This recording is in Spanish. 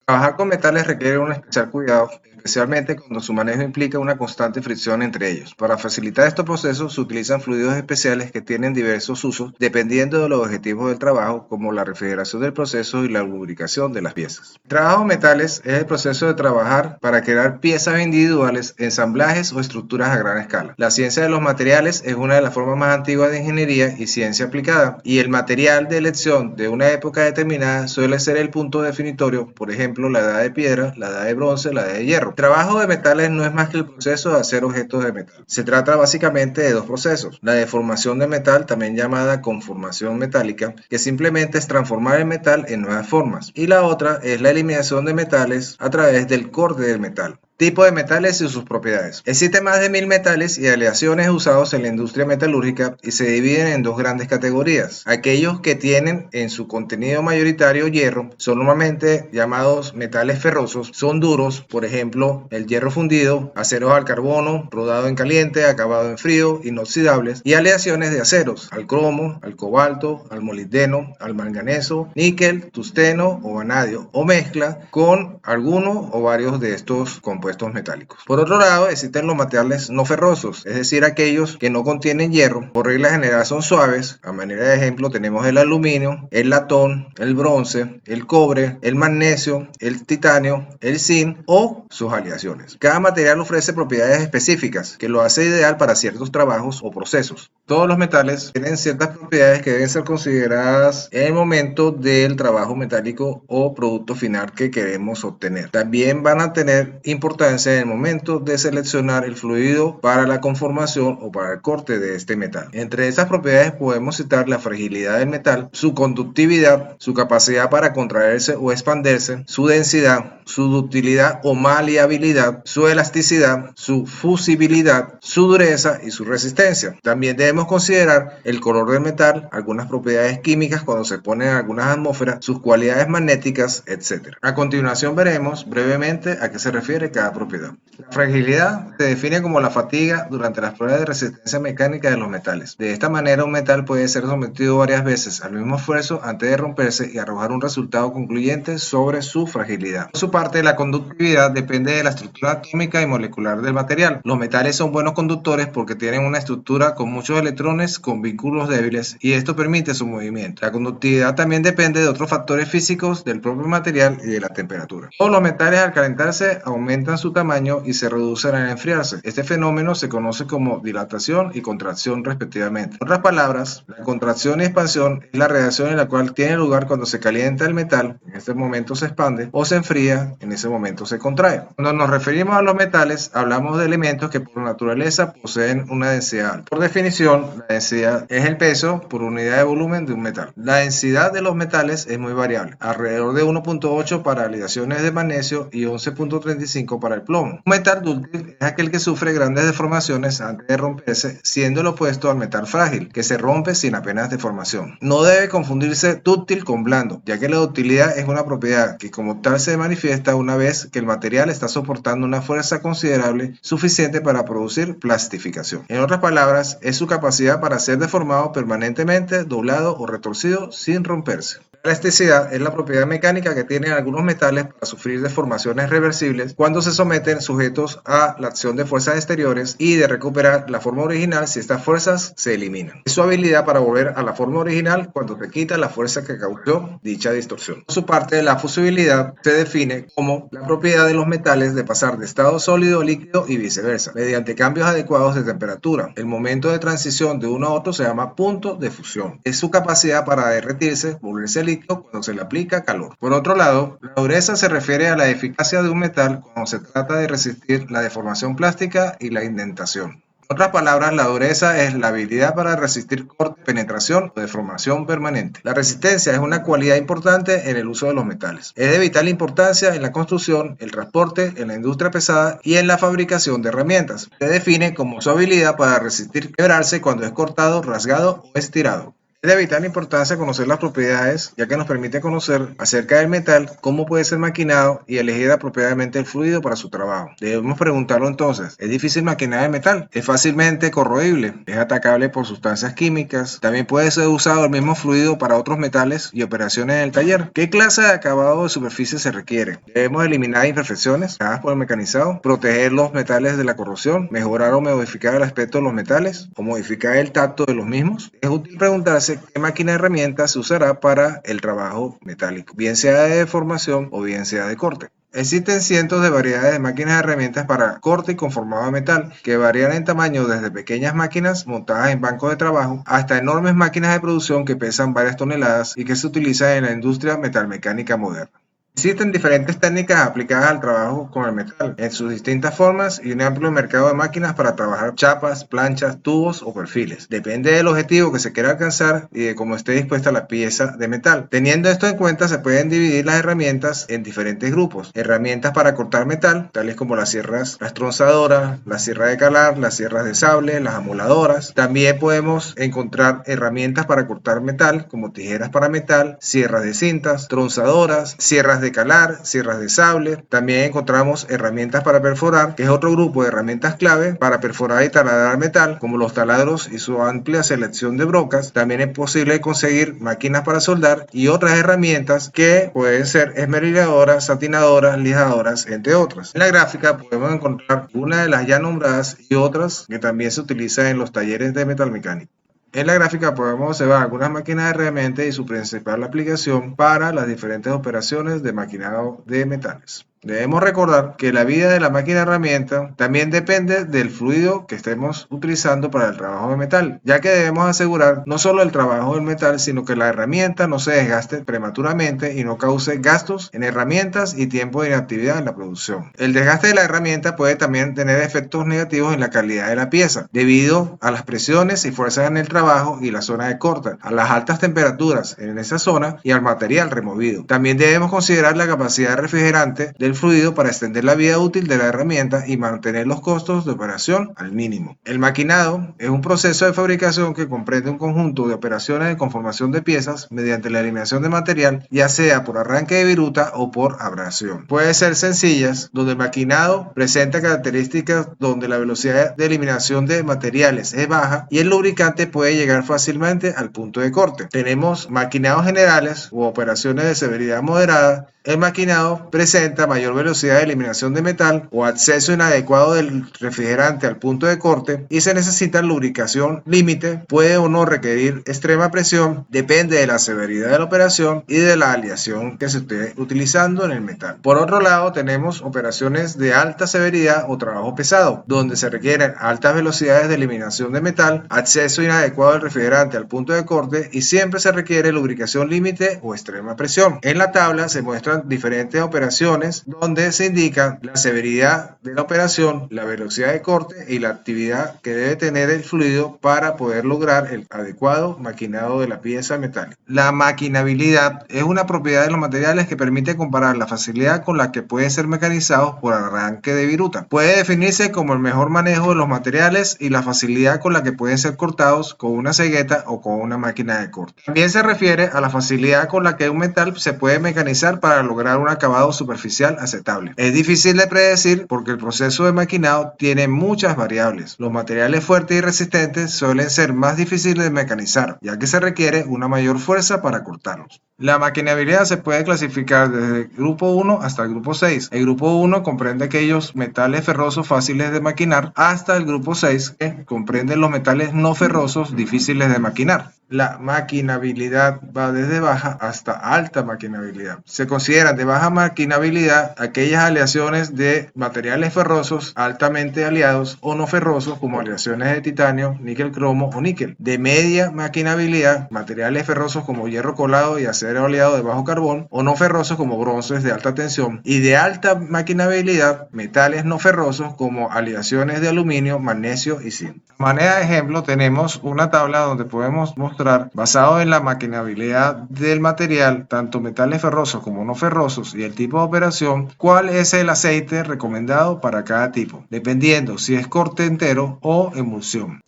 Trabajar con metales requiere un especial cuidado, especialmente cuando su manejo implica una constante fricción entre ellos. Para facilitar estos procesos se utilizan fluidos especiales que tienen diversos usos dependiendo de los objetivos del trabajo, como la refrigeración del proceso y la lubricación de las piezas. El trabajo con metales es el proceso de trabajar para crear piezas individuales, ensamblajes o estructuras a gran escala. La ciencia de los materiales es una de las formas más antiguas de ingeniería y ciencia aplicada, y el material de elección de una época determinada suele ser el punto definitorio, por ejemplo, la edad de piedra, la edad de bronce, la edad de hierro. El trabajo de metales no es más que el proceso de hacer objetos de metal. Se trata básicamente de dos procesos: la deformación de metal, también llamada conformación metálica, que simplemente es transformar el metal en nuevas formas, y la otra es la eliminación de metales a través del corte del metal. Tipo de metales y sus propiedades. Existen más de 1000 metales y aleaciones usados en la industria metalúrgica y se dividen en dos grandes categorías. Aquellos que tienen en su contenido mayoritario hierro son normalmente llamados metales ferrosos, son duros, por ejemplo, el hierro fundido, aceros al carbono, rodado en caliente, acabado en frío, inoxidables, y aleaciones de aceros, al cromo, al cobalto, al molibdeno, al manganeso, níquel, tungsteno o vanadio, o mezcla con alguno o varios de estos compuestos metálicos. Por otro lado, existen los materiales no ferrosos, es decir, aquellos que no contienen hierro. Por regla general son suaves. A manera de ejemplo tenemos el aluminio, el latón, el bronce, el cobre, el magnesio, el titanio, el zinc o sus aleaciones. Cada material ofrece propiedades específicas que lo hace ideal para ciertos trabajos o procesos. Todos los metales tienen ciertas propiedades que deben ser consideradas en el momento del trabajo metálico o producto final que queremos obtener. También van a tener importancia en el momento de seleccionar el fluido para la conformación o para el corte de este metal. Entre esas propiedades podemos citar la fragilidad del metal, su conductividad, su capacidad para contraerse o expandirse, su densidad, su ductilidad o maleabilidad, su elasticidad, su fusibilidad, su dureza y su resistencia. También debemos considerar el color del metal, algunas propiedades químicas cuando se ponen en algunas atmósferas, sus cualidades magnéticas, etc. A continuación veremos brevemente a qué se refiere cada propiedad. La fragilidad se define como la fatiga durante las pruebas de resistencia mecánica de los metales. De esta manera, un metal puede ser sometido varias veces al mismo esfuerzo antes de romperse y arrojar un resultado concluyente sobre su fragilidad. Por su parte, la conductividad depende de la estructura atómica y molecular del material. Los metales son buenos conductores porque tienen una estructura con muchos electrones con vínculos débiles y esto permite su movimiento. La conductividad también depende de otros factores físicos del propio material y de la temperatura. Todos los metales al calentarse aumentan su tamaño y se reducen al enfriarse. Este fenómeno se conoce como dilatación y contracción respectivamente. En otras palabras, la contracción y expansión es la reacción en la cual tiene lugar cuando se calienta el metal, en este momento se expande, o se enfría, en ese momento se contrae. Cuando nos referimos a los metales, hablamos de elementos que por naturaleza poseen una densidad alta. Por definición, la densidad es el peso por unidad de volumen de un metal. La densidad de los metales es muy variable, alrededor de 1.8 para aleaciones de magnesio y 11.35 para el plomo. Un metal dúctil es aquel que sufre grandes deformaciones antes de romperse, siendo el opuesto al metal frágil, que se rompe sin apenas deformación. No debe confundirse dúctil con blando, ya que la ductilidad es una propiedad que como tal se manifiesta una vez que el material está soportando una fuerza considerable suficiente para producir plastificación. En otras palabras, es su capacidad para ser deformado permanentemente, doblado o retorcido sin romperse. La elasticidad es la propiedad mecánica que tienen algunos metales para sufrir deformaciones reversibles cuando se someten sujetos a la acción de fuerzas exteriores y de recuperar la forma original si estas fuerzas se eliminan. Es su habilidad para volver a la forma original cuando se quita la fuerza que causó dicha distorsión. Por su parte, la fusibilidad se define como la propiedad de los metales de pasar de estado sólido a líquido y viceversa, mediante cambios adecuados de temperatura. El momento de transición de uno a otro se llama punto de fusión. Es su capacidad para derretirse, volverse líquido cuando se le aplica calor. Por otro lado, la dureza se refiere a la eficacia de un metal cuando se trata de resistir la deformación plástica y la indentación. En otras palabras, la dureza es la habilidad para resistir corte, penetración o deformación permanente. La resistencia es una cualidad importante en el uso de los metales. Es de vital importancia en la construcción, el transporte, en la industria pesada y en la fabricación de herramientas. Se define como su habilidad para resistir quebrarse cuando es cortado, rasgado o estirado. Es de vital importancia conocer las propiedades, ya que nos permite conocer acerca del metal, cómo puede ser maquinado y elegir apropiadamente el fluido para su trabajo. Debemos preguntarlo entonces, ¿es difícil maquinar el metal? ¿Es fácilmente corroíble? ¿Es atacable por sustancias químicas? ¿También puede ser usado el mismo fluido para otros metales y operaciones en el taller? ¿Qué clase de acabado de superficie se requiere? Debemos eliminar imperfecciones dadas por el mecanizado, proteger los metales de la corrosión, mejorar o modificar el aspecto de los metales o modificar el tacto de los mismos. Es útil preguntarse qué máquina de herramientas se usará para el trabajo metálico, bien sea de deformación o bien sea de corte. Existen cientos de variedades de máquinas de herramientas para corte y conformado de metal, que varían en tamaño desde pequeñas máquinas montadas en bancos de trabajo hasta enormes máquinas de producción que pesan varias toneladas y que se utilizan en la industria metalmecánica moderna. Existen diferentes técnicas aplicadas al trabajo con el metal en sus distintas formas y un amplio mercado de máquinas para trabajar chapas, planchas, tubos o perfiles. Depende del objetivo que se quiera alcanzar y de cómo esté dispuesta la pieza de metal. Teniendo esto en cuenta, se pueden dividir las herramientas en diferentes grupos. Herramientas para cortar metal, tales como las sierras, las tronzadoras, la sierra de calar, las sierras de sable, las amoladoras. También podemos encontrar herramientas para cortar metal, como tijeras para metal, sierras de cintas, tronzadoras, sierras de calar, sierras de sable. También encontramos herramientas para perforar, que es otro grupo de herramientas clave para perforar y taladrar metal, como los taladros y su amplia selección de brocas. También es posible conseguir máquinas para soldar y otras herramientas que pueden ser esmeriladoras, satinadoras, lijadoras, entre otras. En la gráfica podemos encontrar una de las ya nombradas y otras que también se utilizan en los talleres de metalmecánica. En la gráfica podemos observar algunas máquinas de herramientas y su principal aplicación para las diferentes operaciones de maquinado de metales. Debemos recordar que la vida de la máquina de herramienta también depende del fluido que estemos utilizando para el trabajo de metal, ya que debemos asegurar no solo el trabajo del metal, sino que la herramienta no se desgaste prematuramente y no cause gastos en herramientas y tiempo de inactividad en la producción. El desgaste de la herramienta puede también tener efectos negativos en la calidad de la pieza, debido a las presiones y fuerzas en el trabajo y la zona de corte, a las altas temperaturas en esa zona y al material removido. También debemos considerar la capacidad refrigerante del fluido para extender la vida útil de la herramienta y mantener los costos de operación al mínimo. El maquinado es un proceso de fabricación que comprende un conjunto de operaciones de conformación de piezas mediante la eliminación de material, ya sea por arranque de viruta o por abrasión. Puede ser sencillas, donde el maquinado presenta características donde la velocidad de eliminación de materiales es baja y el lubricante puede llegar fácilmente al punto de corte. Tenemos maquinados generales u operaciones de severidad moderada. El maquinado presenta mayor velocidad de eliminación de metal o acceso inadecuado del refrigerante al punto de corte y se necesita lubricación límite, puede o no requerir extrema presión, depende de la severidad de la operación y de la aleación que se esté utilizando en el metal. Por otro lado, tenemos operaciones de alta severidad o trabajo pesado, donde se requieren altas velocidades de eliminación de metal, acceso inadecuado del refrigerante al punto de corte y siempre se requiere lubricación límite o extrema presión. En la tabla se muestran diferentes operaciones donde se indica la severidad de la operación, la velocidad de corte y la actividad que debe tener el fluido para poder lograr el adecuado maquinado de la pieza metálica. La maquinabilidad es una propiedad de los materiales que permite comparar la facilidad con la que pueden ser mecanizados por arranque de viruta. Puede definirse como el mejor manejo de los materiales y la facilidad con la que pueden ser cortados con una cegueta o con una máquina de corte. También se refiere a la facilidad con la que un metal se puede mecanizar para lograr un acabado superficial aceptable. Es difícil de predecir porque el proceso de maquinado tiene muchas variables. Los materiales fuertes y resistentes suelen ser más difíciles de mecanizar, ya que se requiere una mayor fuerza para cortarlos. La maquinabilidad se puede clasificar desde el grupo 1 hasta el grupo 6. El grupo 1 comprende aquellos metales ferrosos fáciles de maquinar hasta el grupo 6, que comprende los metales no ferrosos difíciles de maquinar. La maquinabilidad va desde baja hasta alta maquinabilidad. Se consideran de baja maquinabilidad aquellas aleaciones de materiales ferrosos altamente aliados o no ferrosos como aleaciones de titanio, níquel cromo o níquel. De media maquinabilidad, materiales ferrosos como hierro colado y acero aliado de bajo carbón o no ferrosos como bronces de alta tensión. Y de alta maquinabilidad, metales no ferrosos como aleaciones de aluminio, magnesio y zinc. De manera de ejemplo, tenemos una tabla donde podemos mostrar, basado en la maquinabilidad del material, tanto metales ferrosos como no ferrosos y el tipo de operación, cuál es el aceite recomendado para cada tipo, dependiendo si es corte entero o emulsión.